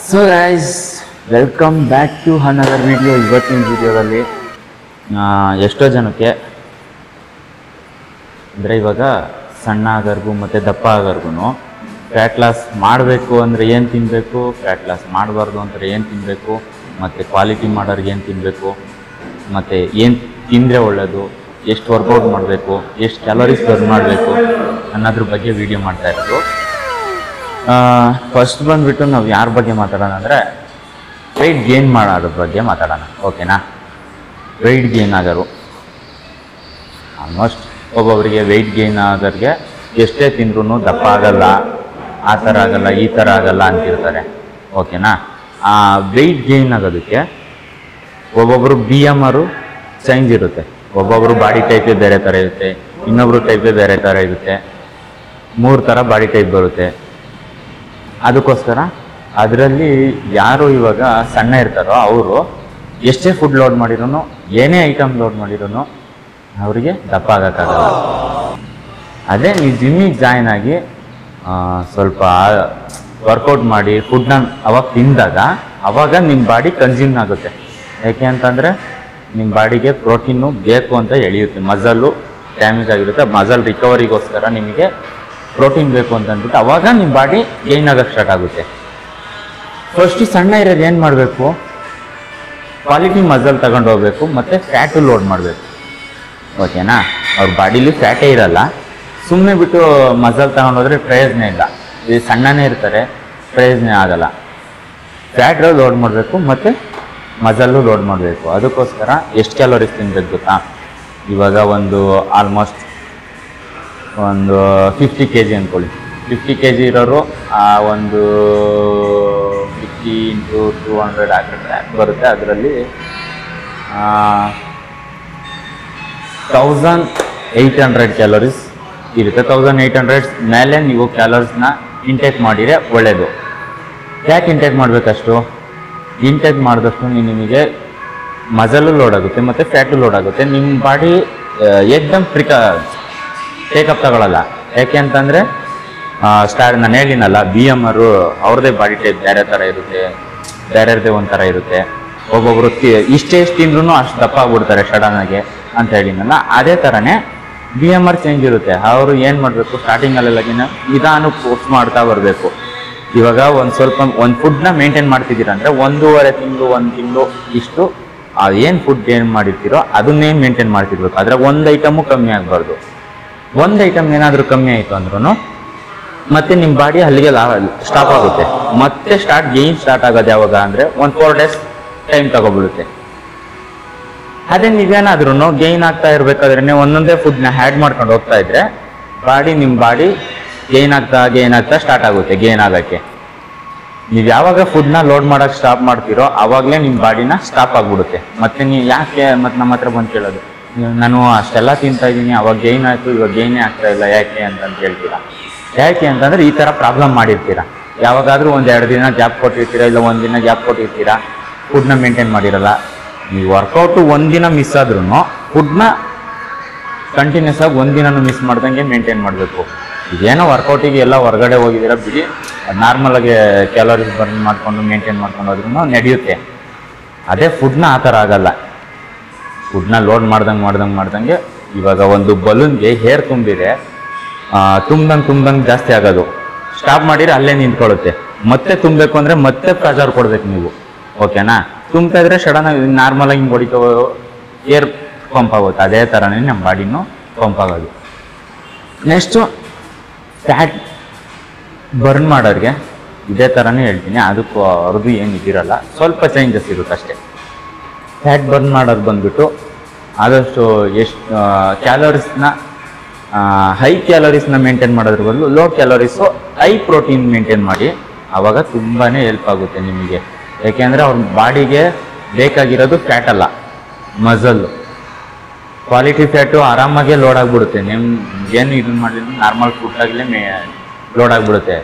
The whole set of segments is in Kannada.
So guys, welcome back to another video. ಇವತ್ತಿನ ವಿಡಿಯೋದಲ್ಲಿ ಎಷ್ಟೋ ಜನಕ್ಕೆ ಅಂದರೆ ಇವಾಗ ಸಣ್ಣ ಆಗೋರ್ಗು ಮತ್ತು ದಪ್ಪ ಆಗೋರ್ಗು ಫ್ಯಾಟ್ ಲಾಸ್ ಮಾಡಬೇಕು ಅಂದರೆ ಏನು ತಿನ್ನಬೇಕು, ಫ್ಯಾಟ್ ಲಾಸ್ ಮಾಡಬಾರ್ದು ಅಂದರೆ ಏನು ತಿನ್ನಬೇಕು, ಮತ್ತು ಕ್ವಾಲಿಟಿ ಮಾಡೋರಿಗೆ ಏನು ತಿನ್ನಬೇಕು, ಮತ್ತು ಏನು ತಿಂದರೆ ಒಳ್ಳೆಯದು, ಎಷ್ಟು ವರ್ಕೌಟ್ ಮಾಡಬೇಕು, ಎಷ್ಟು ಕ್ಯಾಲೋರೀಸ್ ಬರ್ನ್ ಮಾಡಬೇಕು ಅನ್ನೋದ್ರ ಬಗ್ಗೆ ವಿಡಿಯೋ ಮಾಡ್ತಾ ಇರೋದು. ಫಸ್ಟ್ ಬಂದುಬಿಟ್ಟು ನಾವು ಯಾರ ಬಗ್ಗೆ ಮಾತಾಡೋಣ ಅಂದರೆ ವೆಯ್ಟ್ ಗೇನ್ ಮಾಡೋದ್ರ ಬಗ್ಗೆ ಮಾತಾಡೋಣ. ಓಕೆನಾ? ವೆಯ್ಟ್ ಗೇನ್ ಆಗೋರು ಆಲ್ಮೋಸ್ಟ್ ಒಬ್ಬೊಬ್ಬರಿಗೆ ವೆಯ್ಟ್ ಗೇನ್ ಆಗೋರಿಗೆ ಎಷ್ಟೇ ತಿಂದ್ರೂ ದಪ್ಪ ಆಗಲ್ಲ, ಆ ಥರ ಆಗಲ್ಲ, ಈ ಥರ ಆಗಲ್ಲ ಅಂತಿರ್ತಾರೆ. ಓಕೆನಾ? ಆ ವೆಯ್ಟ್ ಗೇನ್ ಆಗೋದಕ್ಕೆ ಒಬ್ಬೊಬ್ಬರು BMR ಚೇಂಜ್ ಇರುತ್ತೆ. ಒಬ್ಬೊಬ್ಬರು ಬಾಡಿ ಟೈಪೇ ಬೇರೆ ಥರ ಇರುತ್ತೆ, ಇನ್ನೊಬ್ರು ಟೈಪೇ ಬೇರೆ ಥರ ಇರುತ್ತೆ, 3 ಥರ ಬಾಡಿ ಟೈಪ್ ಬರುತ್ತೆ. ಅದಕ್ಕೋಸ್ಕರ ಅದರಲ್ಲಿ ಯಾರು ಇವಾಗ ಸಣ್ಣ ಇರ್ತಾರೋ ಅವರು ಎಷ್ಟೇ ಫುಡ್ ಲೋಡ್ ಮಾಡಿರೋನು, ಏನೇ ಐಟಮ್ ಲೋಡ್ ಮಾಡಿರೋನು ಅವರಿಗೆ ದಪ್ಪ ಆಗೋಕ್ಕಾಗಲ್ಲ. ಅದೇ ನೀವು ಜಿಮ್ಮಿಗೆ ಜಾಯ್ನ್ ಆಗಿ ಸ್ವಲ್ಪ ವರ್ಕೌಟ್ ಮಾಡಿ ಫುಡ್ನ ಅವಾಗ ತಿಂದಾಗ ಅವಾಗ ನಿಮ್ಮ ಬಾಡಿ ಕನ್ಸ್ಯೂಮ್ ಆಗುತ್ತೆ. ಯಾಕೆ ಅಂತಂದರೆ ನಿಮ್ಮ ಬಾಡಿಗೆ ಪ್ರೋಟೀನು ಬೇಕು ಅಂತ ಎಳೆಯುತ್ತೆ. ಮಸಲ್ಲು ಡ್ಯಾಮೇಜ್ ಆಗಿರುತ್ತೆ, ಮಸಲ್ ರಿಕವರಿಗೋಸ್ಕರ ನಿಮಗೆ ಪ್ರೋಟೀನ್ ಬೇಕು ಅಂತ ಅಂದ್ಬಿಟ್ಟು ಅವಾಗ ನಿಮ್ಮ ಬಾಡಿ ಗೇನ್ ಆಗೋಕ್ಕೆ ಸ್ಟಾರ್ಟ್ ಆಗುತ್ತೆ. ಫಸ್ಟು ಸಣ್ಣ ಇರೋದು ಏನು ಮಾಡಬೇಕು, ಕ್ವಾಲಿಟಿ ಮಸಲ್ ತಗೊಂಡು ಹೋಗ್ಬೇಕು ಮತ್ತು ಫ್ಯಾಟು ಲೋಡ್ ಮಾಡಬೇಕು. ಓಕೆನಾ? ಅವ್ರ ಬಾಡಿಲಿ ಫ್ಯಾಟೇ ಇರಲ್ಲ, ಸುಮ್ಮನೆ ಬಿಟ್ಟು ಮಸಲ್ ತಗೊಂಡೋದ್ರೆ ಪ್ರಯೋಜನ ಇಲ್ಲ. ಇದು ಸಣ್ಣನೇ ಇರ್ತಾರೆ, ಪ್ರಯೋಜನ ಆಗಲ್ಲ. ಫ್ಯಾಟ್ ಲೋಡ್ ಮಾಡಬೇಕು ಮತ್ತು ಮಸಲ್ಲು ಲೋಡ್ ಮಾಡಬೇಕು. ಅದಕ್ಕೋಸ್ಕರ ಎಷ್ಟು ಕ್ಯಾಲೋರೀಸ್ ತಿನ್ಬೇಕು ಗೊತ್ತಾ? ಇವಾಗ ಒಂದು ಆಲ್ಮೋಸ್ಟ್ ಒಂದು 50 kg ಅಂದ್ಕೊಳ್ಳಿ. 50 kg ಇರೋರು ಒಂದು 50 × 200 ಹಾಕಿದ್ರೆ ಬರುತ್ತೆ. ಅದರಲ್ಲಿ 1800 ಕ್ಯಾಲೋರೀಸ್ ಇರುತ್ತೆ. 1800 ಮೇಲೆ ನೀವು ಕ್ಯಾಲೋರೀಸ್ನ ಇಂಟೇಕ್ ಮಾಡಿದರೆ ಒಳ್ಳೆಯದು. ಯಾಕೆ ಇಂಟೇಕ್ ಮಾಡಬೇಕಷ್ಟು? ಇಂಟೇಕ್ ಮಾಡಿದಷ್ಟು ನಿಮಗೆ ಮಸಲು ಲೋಡ್ ಆಗುತ್ತೆ ಮತ್ತು ಫ್ಯಾಟು ಲೋಡ್ ಆಗುತ್ತೆ. ನಿಮ್ಮ ಬಾಡಿ ಏಕ್ದಮ್ ಟೇಕಪ್ ತಗೊಳ್ಳಲ್ಲ. ಯಾಕೆ ಅಂತಂದರೆ ನಾನು ಹೇಳಿನಲ್ಲ, BMR ಅವ್ರದ್ದೇ ಬಾಡಿ ಟೈಪ್ ಬೇರೆ ಥರ ಇರುತ್ತೆ, ಬೇರೆಯವ್ರದ್ದೇ ಒಂಥರ ಇರುತ್ತೆ. ಒಬ್ಬೊಬ್ಬರು ಇಷ್ಟೇ ತಿಂದ್ರೂ ಅಷ್ಟು ದಪ್ಪ ಆಗ್ಬಿಡ್ತಾರೆ ಸಡನ್ನಾಗಿ ಅಂತ ಹೇಳಿನಲ್ಲ, ಅದೇ ಥರನೇ BMR ಚೇಂಜ್ ಇರುತ್ತೆ. ಅವರು ಏನು ಮಾಡಬೇಕು, ಸ್ಟಾರ್ಟಿಂಗಲ್ಲೆಲ್ಲಗಿನ ನಿಧಾನಕ್ಕೆ ಪೋಸ್ಟ್ ಮಾಡ್ತಾ ಬರಬೇಕು. ಇವಾಗ ಒಂದು ಫುಡ್ನ ಮೇಂಟೈನ್ ಮಾಡ್ತಿದ್ದೀರ ಅಂದರೆ 1.5 ತಿಂಗಳು 1 ತಿಂಗಳು ಇಷ್ಟು ಏನು ಫುಡ್ ಏನು ಮಾಡಿರ್ತೀರೋ ಅದನ್ನೇನು ಮೇಂಟೈನ್ ಮಾಡ್ತಿರ್ಬೇಕು. ಅದ್ರಾಗ ಒಂದು ಐಟಮು ಕಮ್ಮಿ ಆಗಬಾರ್ದು. ಒಂದು ಐಟಮ್ ಏನಾದರೂ ಕಮ್ಮಿ ಆಯಿತು ಅಂದ್ರೂ ಮತ್ತೆ ನಿಮ್ಮ ಬಾಡಿ ಅಲ್ಲಿಗೆ ಸ್ಟಾಪ್ ಆಗುತ್ತೆ. ಮತ್ತೆ ಗೇನ್ ಸ್ಟಾರ್ಟ್ ಆಗೋದು ಯಾವಾಗ ಅಂದರೆ ಒಂದು 4 days ಟೈಮ್ ತಗೊಬಿಡುತ್ತೆ. ಅದೇ ನೀವೇನಾದ್ರೂ ಗೇನ್ ಆಗ್ತಾ ಇರಬೇಕಾದ್ರೆ ಒಂದೊಂದೇ ಫುಡ್ನ ಆ್ಯಡ್ ಮಾಡ್ಕೊಂಡು ಹೋಗ್ತಾ ಇದ್ರೆ ನಿಮ್ಮ ಬಾಡಿ ಗೇನ್ ಆಗ್ತಾ ಸ್ಟಾರ್ಟ್ ಆಗುತ್ತೆ. ಗೇನ್ ಆಗೋಕ್ಕೆ ನೀವು ಯಾವಾಗ ಫುಡ್ನ ಲೋಡ್ ಮಾಡೋಕ್ಕೆ ಸ್ಟಾಪ್ ಮಾಡ್ತೀರೋ ಆವಾಗಲೇ ನಿಮ್ಮ ಬಾಡಿನ ಸ್ಟಾಪ್ ಆಗಿಬಿಡುತ್ತೆ. ಮತ್ತೆ ನೀವು ಯಾಕೆ ಮತ್ತೆ ನಮ್ಮ ಹತ್ರ ಬಂದು ಕೇಳೋದು, ನಾನು ಅಷ್ಟೆಲ್ಲ ತಿಂತಾ ಇದ್ದೀನಿ, ಅವಾಗ ಗೇನ್ ಆಯಿತು, ಇವಾಗ ಗೇನೇ ಆಗ್ತಾ ಇಲ್ಲ, ಯಾಕೆ ಅಂತಂದು ಹೇಳ್ತೀರಾ. ಯಾಕೆ ಅಂತಂದರೆ ಈ ಥರ ಪ್ರಾಬ್ಲಮ್ ಮಾಡಿರ್ತೀರ. ಯಾವಾಗಾದರೂ 1-2 ದಿನ ಗ್ಯಾಪ್ ಕೊಟ್ಟಿರ್ತೀರ, ಇಲ್ಲ 1 ದಿನ ಗ್ಯಾಪ್ ಕೊಟ್ಟಿರ್ತೀರ, ಫುಡ್ನ ಮೇಂಟೈನ್ ಮಾಡಿರಲ್ಲ. ನೀವು ವರ್ಕೌಟು 1 ದಿನ ಮಿಸ್ ಆದ್ರೂ ಫುಡ್ನ ಕಂಟಿನ್ಯೂಸ್ ಆಗಿ 1 ದಿನನೂ ಮಿಸ್ ಮಾಡ್ದಂಗೆ ಮೇಂಟೈನ್ ಮಾಡಬೇಕು. ಇದೇನೋ ವರ್ಕೌಟಿಗೆ ಎಲ್ಲ ಹೊರಗಡೆ ಹೋಗಿದ್ದೀರ ಬಿಡಿ, ನಾರ್ಮಲಾಗಿ ಕ್ಯಾಲೋರೀಸ್ ಬರ್ನ್ ಮಾಡಿಕೊಂಡು ಮೇಂಟೈನ್ ಮಾಡ್ಕೊಂಡು ಹೋದ್ರೂ ನಡೆಯುತ್ತೆ. ಅದೇ ಫುಡ್ನ ಆ ಥರ ಆಗಲ್ಲ. ಫುಡ್ನ ಲೋಡ್ ಮಾಡ್ದಂಗೆ ಇವಾಗ ಒಂದು ಬಲೂನ್ಗೆ ಹೇರ್ ತುಂಬಿದೆ, ತುಂಬ್ದಂಗೆ ಜಾಸ್ತಿ ಆಗೋದು. ಸ್ಟಾಪ್ ಮಾಡಿದ್ರೆ ಅಲ್ಲೇ ನಿಂತ್ಕೊಳ್ಳುತ್ತೆ. ಮತ್ತೆ ತುಂಬಬೇಕು ಅಂದರೆ ಮತ್ತೆ ಪ್ರೆಷರ್ ಕೊಡ್ಬೇಕು ನೀವು. ಓಕೆನಾ? ತುಂಬ್ತಾ ಇದ್ರೆ ಸಡನ್ನಾಗಿ ನಾರ್ಮಲಾಗಿ ಹಿಂಗೆ ಹೊಡಿತೋ ಏರ್ ಪಂಪ್ ಆಗುತ್ತೆ. ಅದೇ ಥರನೇ ನಮ್ಮ ಬಾಡಿನೂ ಪಂಪ್ ಆಗೋದು. ನೆಕ್ಸ್ಟು ಫ್ಯಾಟ್ ಬರ್ನ್ ಮಾಡೋರಿಗೆ ಇದೇ ಥರನೇ ಹೇಳ್ತೀನಿ. ಅದಕ್ಕೂ ಅವ್ರದ್ದು ಏನು ಇದಿರಲ್ಲ, ಸ್ವಲ್ಪ ಚೇಂಜಸ್ ಇರುತ್ತೆ ಅಷ್ಟೇ. ಫ್ಯಾಟ್ ಬರ್ನ್ ಮಾಡೋದು ಬಂದುಬಿಟ್ಟು ಆದಷ್ಟು ಎಷ್ಟು ಕ್ಯಾಲೋರೀಸ್ನ ಹೈ ಕ್ಯಾಲೋರೀಸ್ನ ಮೇಂಟೈನ್ ಮಾಡೋದ್ರ ಬದಲು low calories high protein maintain ಮಾಡಿ. ಆವಾಗ ತುಂಬಾ ಹೆಲ್ಪ್ ಆಗುತ್ತೆ ನಿಮಗೆ. ಯಾಕೆಂದರೆ ಅವ್ರ ಬಾಡಿಗೆ ಬೇಕಾಗಿರೋದು ಫ್ಯಾಟ್ ಅಲ್ಲ, ಮಸಲ್ಲು. ಕ್ವಾಲಿಟಿ ಫ್ಯಾಟು ಆರಾಮಾಗೆ ಲೋಡ್ ಆಗಿಬಿಡುತ್ತೆ. ನಿಮ್ಗೇನು ಇದನ್ನು ಮಾಡಿದ್ರು ನಾರ್ಮಲ್ ಫುಡ್ಡಾಗಲೇ ಲೋಡ್ ಆಗಿಬಿಡುತ್ತೆ.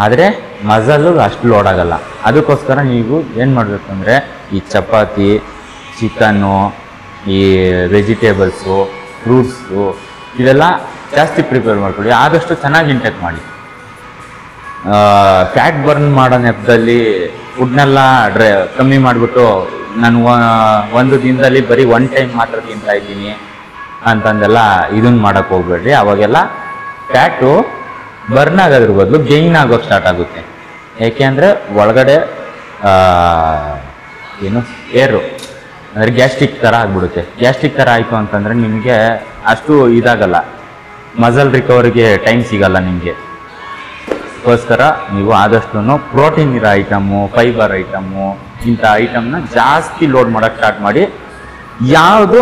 ಆದರೆ ಮಸಲ್ಲು ಅಷ್ಟು ಲೋಡ್ ಆಗಲ್ಲ. ಅದಕ್ಕೋಸ್ಕರ ನೀವು ಏನು ಮಾಡಬೇಕು ಅಂದರೆ ಈ ಚಪಾತಿ, ಚಿಕನ್ನು, ಈ ವೆಜಿಟೇಬಲ್ಸು, ಫ್ರೂಟ್ಸು ಇವೆಲ್ಲ ಜಾಸ್ತಿ ಪ್ರಿಪೇರ್ ಮಾಡ್ಕೊಳ್ಳಿ. ಆದಷ್ಟು ಚೆನ್ನಾಗಿ ಇಂಟೇಕ್ ಮಾಡಿ. ಫ್ಯಾಟ್ ಬರ್ನ್ ಮಾಡೋ ನೆಪದಲ್ಲಿ ಫುಡ್ನೆಲ್ಲ ಕಮ್ಮಿ ಮಾಡಿಬಿಟ್ಟು ನಾನು ಒಂದು ದಿನದಲ್ಲಿ ಬರೀ 1 ಟೈಮ್ ಮಾತ್ರ ತಿಂತಾ ಇದ್ದೀನಿ ಅಂತಂದೆಲ್ಲ ಇದನ್ನ ಮಾಡೋಕ್ಕೆ ಹೋಗ್ಬೇಡ್ರಿ. ಅವಾಗೆಲ್ಲ ಫ್ಯಾಟು ಬರ್ನ್ ಆಗೋದ್ರ ಬದಲು ಗೈನ್ ಆಗೋಕ್ಕೆ ಸ್ಟಾರ್ಟ್ ಆಗುತ್ತೆ. ಏಕೆಂದರೆ ಒಳಗಡೆ ಏನು ಏರು ಅಂದರೆ ಗ್ಯಾಸ್ಟ್ರಿಕ್ ಥರ ಆಗಿಬಿಡುತ್ತೆ. ಗ್ಯಾಸ್ಟ್ರಿಕ್ ಥರ ಆಯಿತು ಅಂತಂದರೆ ನಿಮಗೆ ಅಷ್ಟು ಇದಾಗಲ್ಲ, ಮಸಲ್ ರಿಕವರಿಗೆ ಟೈಮ್ ಸಿಗಲ್ಲ ನಿಮಗೆ. ಅದಕ್ಕೋಸ್ಕರ ನೀವು ಆದಷ್ಟು ಪ್ರೋಟೀನ್ ಇರೋ ಐಟಮು, ಫೈಬರ್ ಐಟಮು, ಇಂಥ ಐಟಮ್ನ ಜಾಸ್ತಿ ಲೋಡ್ ಮಾಡೋಕ್ಕೆ ಸ್ಟಾರ್ಟ್ ಮಾಡಿ. ಯಾವುದು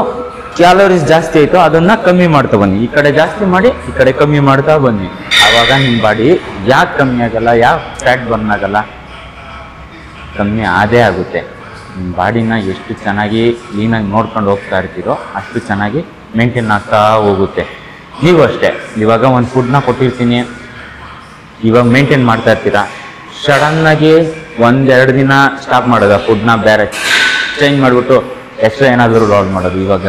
ಕ್ಯಾಲೋರೀಸ್ ಜಾಸ್ತಿ ಆಯಿತೋ ಅದನ್ನು ಕಮ್ಮಿ ಮಾಡ್ತಾ ಬನ್ನಿ. ಈ ಕಡೆ ಜಾಸ್ತಿ ಮಾಡಿ, ಈ ಕಡೆ ಕಮ್ಮಿ ಮಾಡ್ತಾ ಬನ್ನಿ. ಆವಾಗ ನಿಮ್ಮ ಬಾಡಿ ಯಾಕೆ ಕಮ್ಮಿ ಆಗಲ್ಲ, ಯಾಕೆ ಫ್ಯಾಟ್ ಬರ್ನ್ ಆಗಲ್ಲ, ಕಮ್ಮಿ ಆದೇ ಆಗುತ್ತೆ. ನಿಮ್ಮ ಬಾಡಿನ ಎಷ್ಟು ಚೆನ್ನಾಗಿ ಕ್ಲೀನಾಗಿ ನೋಡ್ಕೊಂಡು ಹೋಗ್ತಾ ಇರ್ತೀರೋ ಅಷ್ಟು ಚೆನ್ನಾಗಿ ಮೇಂಟೈನ್ ಆಗ್ತಾ ಹೋಗುತ್ತೆ. ನೀವು ಅಷ್ಟೇ, ಇವಾಗ ಒಂದು ಫುಡ್ನ ಕೊಟ್ಟಿರ್ತೀನಿ, ಇವಾಗ ಮೇಂಟೈನ್ ಮಾಡ್ತಾ ಇರ್ತೀರಾ, ಸಡನ್ನಾಗಿ 1-2 ದಿನ ಸ್ಟಾಪ್ ಮಾಡೋದು, ಫುಡ್ನ ಬೇರೆ ಚೇಂಜ್ ಮಾಡಿಬಿಟ್ಟು ಎಕ್ಸ್ಟ್ರಾ ಏನಾದರೂ ಲೋಡ್ ಮಾಡೋದು. ಇವಾಗ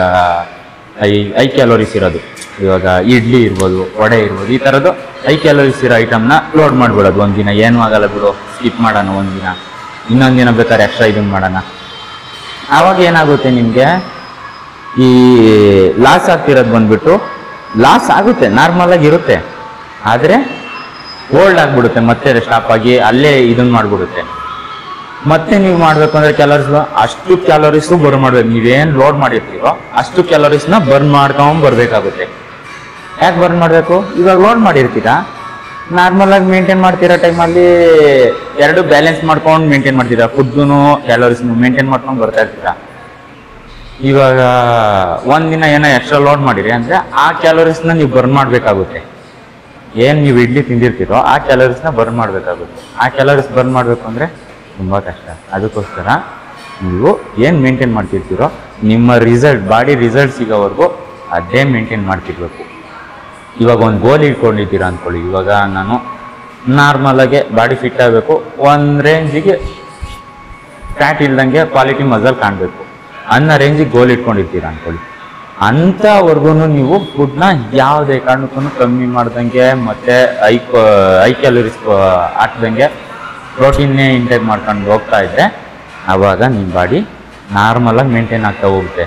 ಹೈ ಕ್ಯಾಲೋರೀಸ್ ಇರೋದು, ಇವಾಗ ಇಡ್ಲಿ ಇರ್ಬೋದು, ವಡೆ ಇರ್ಬೋದು, ಈ ಥರದ್ದು ಹೈ ಕ್ಯಾಲೋರೀಸ್ ಇರೋ ಐಟಮ್ನ ಲೋಡ್ ಮಾಡಿಬಿಡೋದು. ಒಂದು ದಿನ ಏನೂ ಆಗಲ್ಲ ಬಿಡು, ಸ್ಕಿಪ್ ಮಾಡೋಣ, ಒಂದು ದಿನ ಇನ್ನೊಂದು ದಿನ ಬೇಕಾದ್ರೆ ಎಕ್ಸ್ಟ್ರಾ ಇದನ್ನು ಮಾಡೋಣ. ಆವಾಗ ಏನಾಗುತ್ತೆ, ನಿಮಗೆ ಈ ಲಾಸ್ ಆಗ್ತಿರೋದು ಬಂದ್ಬಿಟ್ಟು ಲಾಸ್ ಆಗುತ್ತೆ, ನಾರ್ಮಲಾಗಿ ಇರುತ್ತೆ, ಆದರೆ ಓಲ್ಡ್ ಆಗಿಬಿಡುತ್ತೆ, ಮತ್ತೆ ಸ್ಟಾಪ್ ಆಗಿ ಅಲ್ಲೇ ಇದನ್ನು ಮಾಡಿಬಿಡುತ್ತೆ. ಮತ್ತೆ ನೀವು ಮಾಡಬೇಕು ಅಂದರೆ ಅಷ್ಟು ಕ್ಯಾಲೋರೀಸು ಬರ್ನ್ ಮಾಡಬೇಕು. ನೀವೇನು ಲೋಡ್ ಮಾಡಿರ್ತೀರೋ ಅಷ್ಟು ಕ್ಯಾಲೋರೀಸ್ನ ಬರ್ನ್ ಬರ್ಬೇಕಾಗುತ್ತೆ. ಯಾಕೆ ಬರ್ನ್ ಮಾಡಬೇಕು? ಇವಾಗ ಲೋಡ್ ಮಾಡಿರ್ತೀರಾ, ನಾರ್ಮಲಾಗಿ ಮೇಂಟೈನ್ ಮಾಡ್ತಿರೋ ಟೈಮಲ್ಲಿ ಎರಡು ಬ್ಯಾಲೆನ್ಸ್ ಮಾಡ್ಕೊಂಡು ಮೇಂಟೈನ್ ಮಾಡ್ತೀರಾ, ಫುಡ್ನು ಕ್ಯಾಲೋರೀಸ್ನು ಮೇಂಟೈನ್ ಮಾಡ್ಕೊಂಡು ಬರ್ತಾ ಇರ್ತೀರಾ. ಇವಾಗ ಒಂದು ದಿನ ಏನೋ ಎಕ್ಸ್ಟ್ರಾ ಲೋಡ್ ಮಾಡಿರಿ ಅಂದರೆ ಆ ಕ್ಯಾಲೋರೀಸ್ನ ನೀವು ಬರ್ನ್ ಮಾಡಬೇಕಾಗುತ್ತೆ. ಏನು ನೀವು ಇಡ್ಲಿ ತಿಂದಿರ್ತೀರೋ ಆ ಕ್ಯಾಲೋರೀಸ್ನ ಬರ್ನ್ ಮಾಡಬೇಕಾಗುತ್ತೆ. ಆ ಕ್ಯಾಲೋರೀಸ್ ಬರ್ನ್ ಮಾಡಬೇಕು ಅಂದರೆ ತುಂಬ ಕಷ್ಟ. ಅದಕ್ಕೋಸ್ಕರ ನೀವು ಏನು ಮೇಂಟೈನ್ ಮಾಡ್ತಿರ್ತೀರೋ ನಿಮ್ಮ ಬಾಡಿ ರಿಸಲ್ಟ್ ಸಿಗೋವರೆಗೂ ಅದೇ ಮೇಂಟೈನ್ ಮಾಡ್ತಿರ್ಬೇಕು. ಇವಾಗ ಒಂದು ಗೋಲ್ ಇಟ್ಕೊಂಡಿದ್ದೀರಾ ಅಂದ್ಕೊಳ್ಳಿ, ಇವಾಗ ನಾನು ನಾರ್ಮಲಾಗೆ ಬಾಡಿ ಫಿಟ್ ಆಗಬೇಕು, ಒಂದು ರೇಂಜಿಗೆ ಫ್ಯಾಟ್ ಇಲ್ದಂಗೆ ಕ್ವಾಲಿಟಿ ಮಸಲ್ ಕಾಣಬೇಕು ಅನ್ನೋ ರೇಂಜಿಗೆ ಗೋಲ್ ಇಟ್ಕೊಂಡಿರ್ತೀರಾ ಅಂದ್ಕೊಳ್ಳಿ. ಅಂಥವರೆಗೂ ನೀವು ಫುಡ್ನ ಯಾವುದೇ ಕಾರಣಕ್ಕೂ ಕಮ್ಮಿ ಮಾಡ್ದಂಗೆ ಮತ್ತು ಹೈ ಕ್ಯಾಲೋರೀಸ್ ಹಾಕ್ದಂಗೆ ಪ್ರೋಟೀನ್ನೇ ಇಂಟೇಕ್ ಮಾಡ್ಕೊಂಡು ಹೋಗ್ತಾ ಇದ್ದರೆ ಆವಾಗ ನಿಮ್ಮ ಬಾಡಿ ನಾರ್ಮಲಾಗಿ ಮೇಂಟೈನ್ ಆಗ್ತಾ ಹೋಗುತ್ತೆ.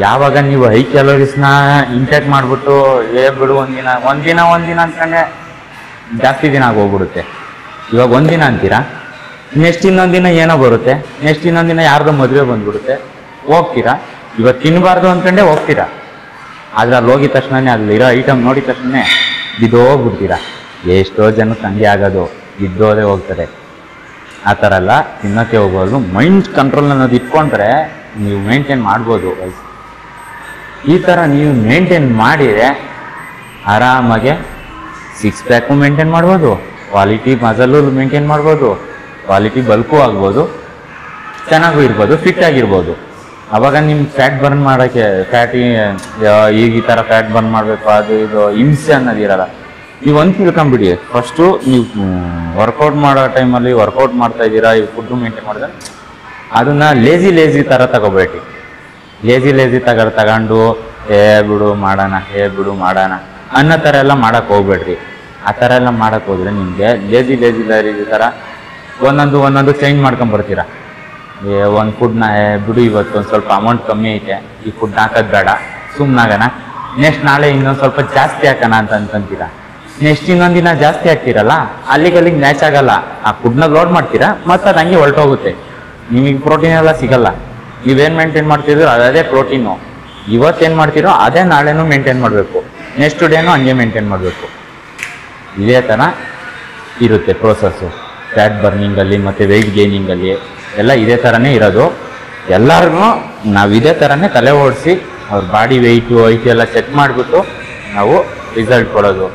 ಯಾವಾಗ ನೀವು ಹೈ ಕ್ಯಾಲೋರೀಸ್ನ ಇಂಟೇಕ್ ಮಾಡಿಬಿಟ್ಟು ಬಿಡು ಒಂದಿನ ಅಂದ್ಕೊಂಡೆ ಜಾಸ್ತಿ ದಿನ ಆಗೋಗ್ಬಿಡುತ್ತೆ. ಇವಾಗ ಒಂದಿನ ಅಂತೀರಾ, ನೆಕ್ಸ್ಟ್ ಇನ್ನೊಂದು ದಿನ ಏನೋ ಬರುತ್ತೆ, ನೆಕ್ಸ್ಟ್ ಇನ್ನೊಂದು ದಿನ ಯಾರ್ದೋ ಮದುವೆ ಬಂದ್ಬಿಡುತ್ತೆ, ಹೋಗ್ತೀರಾ. ಇವತ್ತು ತಿನ್ನಬಾರ್ದು ಅಂದ್ಕೊಂಡೆ ಹೋಗ್ತೀರಾ, ಆದರೆ ಅಲ್ಲಿ ಹೋಗಿದ ತಕ್ಷಣನೇ ಅಲ್ಲಿರೋ ಐಟಮ್ ನೋಡಿದ ತಕ್ಷಣ ಬಿದ್ದೋಗ್ಬಿಡ್ತೀರಾ. ಎಷ್ಟೋ ಜನಕ್ಕೆ ಹಂಗೆ ಆಗೋದು, ಬಿದ್ದೋದೇ ಹೋಗ್ತಾರೆ. ಆ ಥರ ಎಲ್ಲ ತಿನ್ನೋಕ್ಕೆ ಹೋಗೋದು. ಮೈಂಡ್ ಕಂಟ್ರೋಲ್ ಅನ್ನೋದು ಇಟ್ಕೊಂಡ್ರೆ ನೀವು ಮೇಂಟೈನ್ ಮಾಡ್ಬೋದು. ಈ ಥರ ನೀವು ಮೇಂಟೈನ್ ಮಾಡಿದರೆ ಆರಾಮಾಗೆ 6 ಪ್ಯಾಕು ಮೇಂಟೈನ್ ಮಾಡ್ಬೋದು, ಕ್ವಾಲಿಟಿ ಮಸಲು ಮೇಂಟೈನ್ ಮಾಡ್ಬೋದು, ಕ್ವಾಲಿಟಿ ಬಲ್ಕು ಆಗ್ಬೋದು, ಚೆನ್ನಾಗೂ ಇರ್ಬೋದು, ಫಿಟ್ ಆಗಿರ್ಬೋದು. ಆವಾಗ ನಿಮ್ಮ ಫ್ಯಾಟ್ ಬರ್ನ್ ಮಾಡೋಕ್ಕೆ ಈ ಥರ ಫ್ಯಾಟ್ ಬರ್ನ್ ಮಾಡಬೇಕು, ಅದು ಇದು ಹಿಂಸೆ ಅನ್ನೋದಿರಲ್ಲ. ನೀವು ಒಂದು ತಿಳ್ಕೊಂಬಿಡಿ, ಫಸ್ಟು ನೀವು ವರ್ಕೌಟ್ ಮಾಡೋ ಟೈಮಲ್ಲಿ ವರ್ಕೌಟ್ ಮಾಡ್ತಾ ಇದ್ದೀರಾ, ಈ ಫುಡ್ಡು ಮೇಂಟೈನ್ ಮಾಡಿದ್ರೆ ಅದನ್ನು ಲೇಜಿ ಥರ ತಗೋಬೇಡಿ. ಲೇಜಿ ತಗೊಂಡು ಬಿಡು ಮಾಡೋಣ ಅನ್ನೋ ಥರ ಎಲ್ಲ ಮಾಡೋಕ್ಕೆ ಹೋಗ್ಬೇಡ್ರಿ. ಆ ಥರ ಎಲ್ಲ ಮಾಡೋಕ್ಕೆ ಹೋದರೆ ನಿಮಗೆ ಲೇಜಿ ಥರ ಒಂದೊಂದು ಚೇಂಜ್ ಮಾಡ್ಕೊಂಬರ್ತೀರ. ಒಂದು ಫುಡ್ನ ಬಿಡು ಇವತ್ತು ಒಂದು ಸ್ವಲ್ಪ ಅಮೌಂಟ್ ಕಮ್ಮಿ ಐತೆ, ಈ ಫುಡ್ನ ಹಾಕೋದು ಬೇಡ, ಸುಮ್ಮನಾಗೋಣ, ನೆಕ್ಸ್ಟ್ ನಾಳೆ ಇನ್ನೊಂದು ಸ್ವಲ್ಪ ಜಾಸ್ತಿ ಹಾಕೋಣ ಅಂತ ಅನ್ಕೊಂತೀರ. ನೆಕ್ಸ್ಟ್ ಇನ್ನೊಂದು ದಿನ ಜಾಸ್ತಿ ಹಾಕ್ತೀರಲ್ಲ, ಅಲ್ಲಿಗೆ ಮ್ಯಾಚ್ ಆಗಲ್ಲ. ಆ ಫುಡ್ನ ಲೋಡ್ ಮಾಡ್ತೀರಾ, ಮತ್ತು ಅದು ಹಂಗೆ ಹೊರಟೋಗುತ್ತೆ. ನಿಮಗೆ ಪ್ರೋಟೀನ್ ಎಲ್ಲ ಸಿಗಲ್ಲ. ನೀವೇನು ಮೇಂಟೈನ್ ಮಾಡ್ತಿದ್ರು ಅದೇ ಪ್ರೋಟೀನು. ಇವತ್ತೇನು ಮಾಡ್ತೀರೋ ಅದೇ ನಾಳೆನೂ ಮೇಂಟೈನ್ ಮಾಡಬೇಕು, ನೆಕ್ಸ್ಟ್ ಡೇನೂ ಹಂಗೆ ಮೇಂಟೈನ್ ಮಾಡಬೇಕು. ಇದೇ ಥರ ಇರುತ್ತೆ ಪ್ರೋಸೆಸ್ಸು ಫ್ಯಾಟ್ ಬರ್ನಿಂಗಲ್ಲಿ ಮತ್ತು ವೆಯ್ಟ್ ಗೇನಿಂಗಲ್ಲಿ ಎಲ್ಲ ಇದೇ ಥರನೇ ಇರೋದು. ಎಲ್ಲರಿಗೂ ನಾವು ಇದೇ ಥರನೇ ತಲೆ ಓಡಿಸಿ ಅವ್ರ ಬಾಡಿ ವೆಯ್ಟು ಎಲ್ಲ ಚೆಕ್ ಮಾಡಿಬಿಟ್ಟು ನಾವು ರಿಸಲ್ಟ್ ಕೊಡೋದು.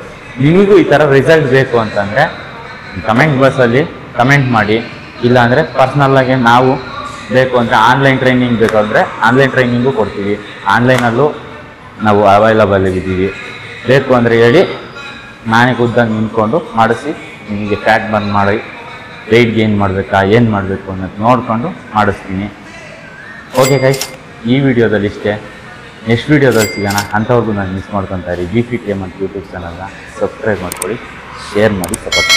ನಿಮಗೂ ಈ ಥರ ರಿಸಲ್ಟ್ ಬೇಕು ಅಂತಂದರೆ ಕಮೆಂಟ್ ಬಾಕ್ಸಲ್ಲಿ ಕಮೆಂಟ್ ಮಾಡಿ. ಇಲ್ಲಾಂದರೆ ಪರ್ಸ್ನಲ್ಲಾಗಿ ನಾವು ಬೇಕು ಅಂದರೆ ಆನ್ಲೈನ್ ಟ್ರೈನಿಂಗ್ ಬೇಕು ಅಂದರೆ ಆನ್ಲೈನ್ ಟ್ರೈನಿಂಗು ಕೊಡ್ತೀವಿ. ಆನ್ಲೈನಲ್ಲೂ ನಾವು ಅವೈಲಬಲ್ ಇದ್ದೀವಿ. ಬೇಕು ಅಂದರೆ ಹೇಳಿ, ನಾನೇ ಖುದ್ದಾಗಿ ನಿಂತ್ಕೊಂಡು ಮಾಡಿಸಿ ನಿಮಗೆ ಫ್ಯಾಟ್ ಬರ್ನ್ ಮಾಡಿ ವೆಯ್ಟ್ ಗೇನ್ ಮಾಡಬೇಕಾ ಏನು ಮಾಡಬೇಕು ಅನ್ನೋದು ನೋಡಿಕೊಂಡು ಮಾಡಿಸ್ತೀನಿ. ಓಕೆ ಗೈಸ್, ಈ ವಿಡಿಯೋದಲ್ಲಿ ಇಷ್ಟೇ. ನೆಕ್ಸ್ಟ್ ವಿಡಿಯೋದಲ್ಲಿ ಸಿಗೋಣ. ಅಂಥವ್ರಿಗೂ ನಾನು ಮಿಸ್ ಮಾಡ್ಕೊತಾ ಇರಿ. BFit Game ಅಂತ ಯೂಟ್ಯೂಬ್ ಚಾನಲ್ನ ಸಬ್ಸ್ಕ್ರೈಬ್ ಮಾಡ್ಕೊಳ್ಳಿ, ಶೇರ್ ಮಾಡಿ, ಸಪೋರ್ಟ್ ಮಾಡಿ.